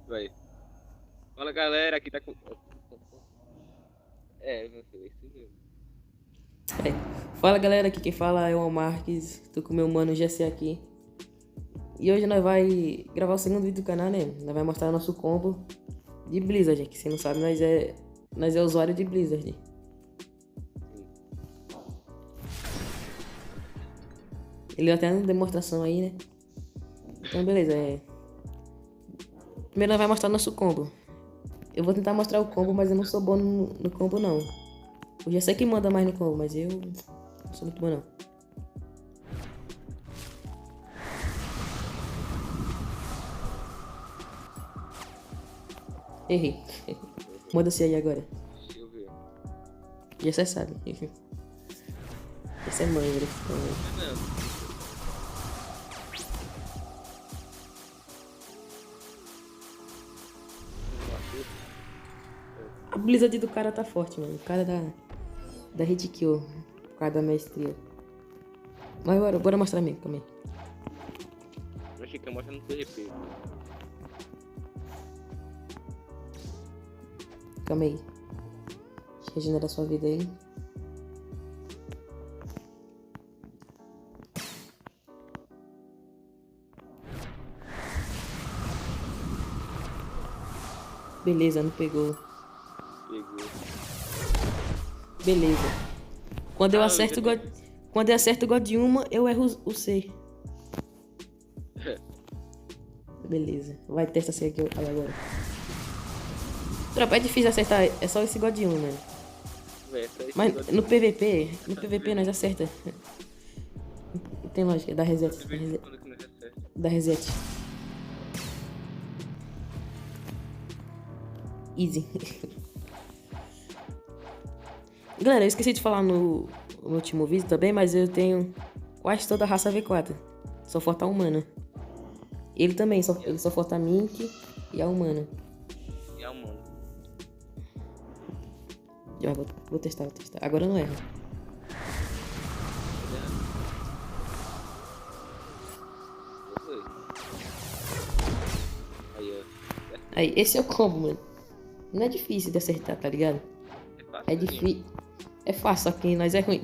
Vai. Fala galera, aqui tá com. Meu filho, isso mesmo. É. Fala galera, aqui quem fala é o Marques, tô com meu mano GC aqui. E hoje nós vai gravar o segundo vídeo do canal, né? Nós vai mostrar nosso combo de Blizzard, que se não sabe, nós é usuário de Blizzard. Sim. Ele deu até uma demonstração aí, né? Então beleza, primeiro nós vai mostrar nosso combo. Eu vou tentar mostrar o combo, mas eu não sou bom no combo não. O GC que manda mais no combo, mas eu não sou muito bom não. Errei. Manda-se aí agora. Deixa eu ver. Já você sabe. Esse é manho, Não. A Blizzard do cara tá forte, mano. O cara da hit kill. Por causa da maestria. Mas bora mostrar mesmo, calma aí. Eu achei que ia mostrar no PVP. Calma aí. Deixa eu regenerar sua vida aí. Beleza, não pegou. Pegou. Beleza. Quando eu Ah, acerto eu Quando eu acerto God de uma, eu erro o C. Beleza. Vai testar C aqui aí agora. Tropa, é difícil acertar. É só esse God de uma, mano. Mas no PVP nós acerta. Não tem lógica, dá reset. Dá reset. Easy. Galera, eu esqueci de falar no último vídeo também, mas eu tenho quase toda a raça V4. Só falta a humana. Ele também, ele só falta a Mink e a humana. E a mano. Já vou testar. Agora eu não erro. Aí, ó. Aí, esse é o combo, mano. Não é difícil de acertar, tá ligado? É fácil. É difícil. É fácil, só que nós é ruim.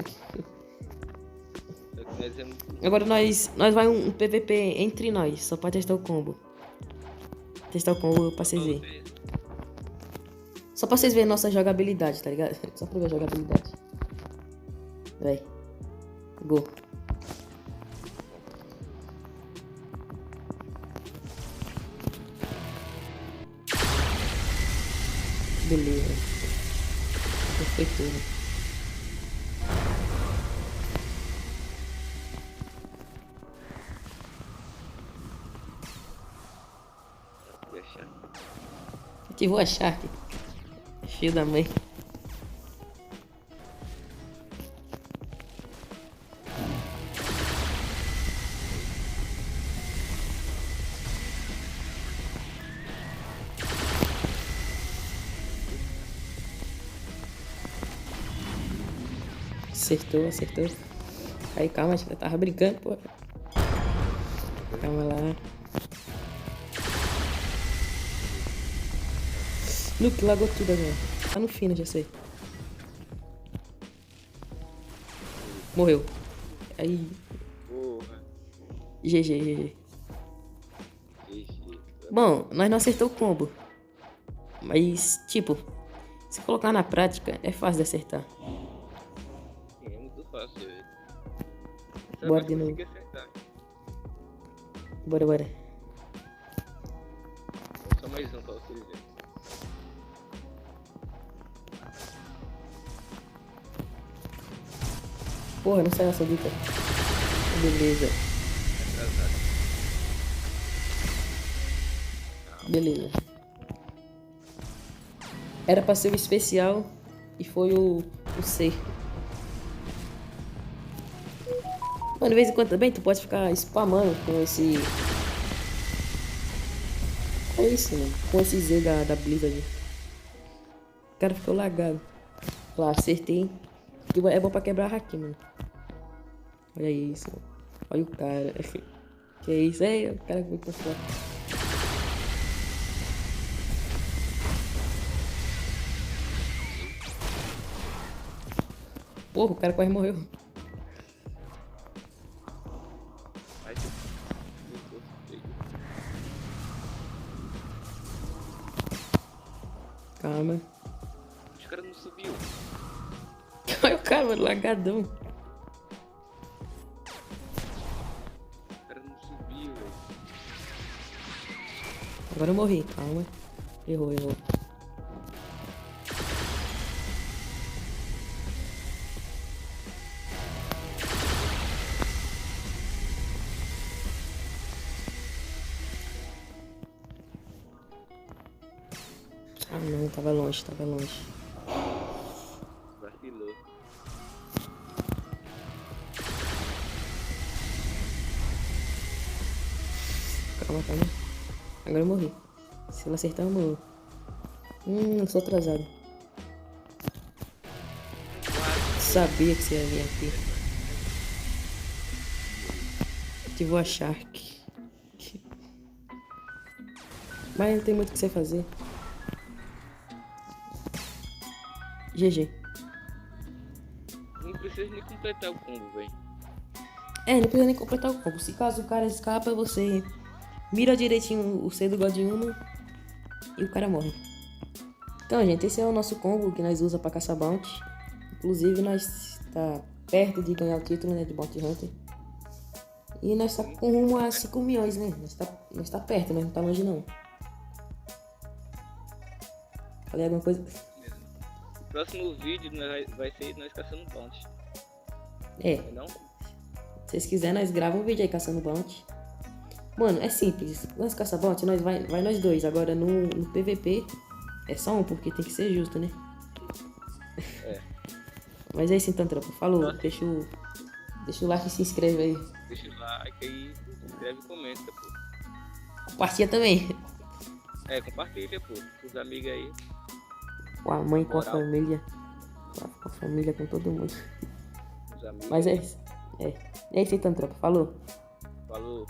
Só que nós é muito. Agora nós vai um PVP entre nós, só pra testar o combo. Testar o combo pra vocês verem. Só pra vocês verem nossa jogabilidade, tá ligado? Só pra ver a jogabilidade. Vai. Go. Beleza. Foi tudo. Deixa. Ativou a Shark. Filho da mãe. Acertou. Aí, calma, eu tava brincando, pô. Calma lá. Luke, lagou tudo agora. Tá no fino, já sei. Morreu. Aí, Porra. GG. GG. Bom, nós não acertou o combo. Mas, tipo, se colocar na prática, é fácil de acertar. É muito fácil, velho. Bora de novo. Bora. Só mais um pra vocês verem. Porra, não saiu essa dica. Beleza. Atrasado. Beleza. Era pra ser o especial e foi o C. Mano, de vez em quando também tu pode ficar spamando com esse... É isso, mano. Com esse Z da Blizzard. O cara ficou lagado. Lá, acertei. E é bom pra quebrar hack, mano. Olha isso, mano. Olha o cara. Que isso aí, o cara foi pra fora. Porra, o cara quase morreu. Ai, meu Deus, feio. Calma. Os caras não subiu. Olha o cara, mano, lagadão. Os caras não subiu, velho. Agora eu morri, calma. Errou. Ah não, tava longe. Vacilou. Calma. Agora eu morri. Se eu acertar, eu morro. Eu sou atrasado. Sabia que você ia vir aqui. Ativou a Shark. Mas não tem muito o que você fazer. GG. Não precisa nem completar o combo, velho. Não precisa nem completar o combo. Se caso o cara escapa, você mira direitinho o C do God Uno e o cara morre. Então, gente, esse é o nosso combo que nós usa pra caçar bounty. Inclusive, nós tá perto de ganhar o título, né, de Bounty Hunter. E nós tá com rumo a 5 milhões, né? Nós tá perto, nós não tá longe não. Falei alguma coisa? O próximo vídeo vai ser nós caçando bounty. Não? Se vocês quiserem, nós gravamos um vídeo aí caçando bounty. Mano, é simples. Nós caça bounty, nós vai nós dois. Agora no PVP é só um, porque tem que ser justo, né? Mas é isso então, tropa. Falou. Deixa o like e se inscreve aí. Deixa o like aí, se inscreve e comenta, pô. Compartilha também. Compartilha, pô, com os amigos aí. Com a mãe, com a Moral. família. Com a família, com todo mundo. Os amigos. Mas é isso. É isso então, tropa. Falou. Falou.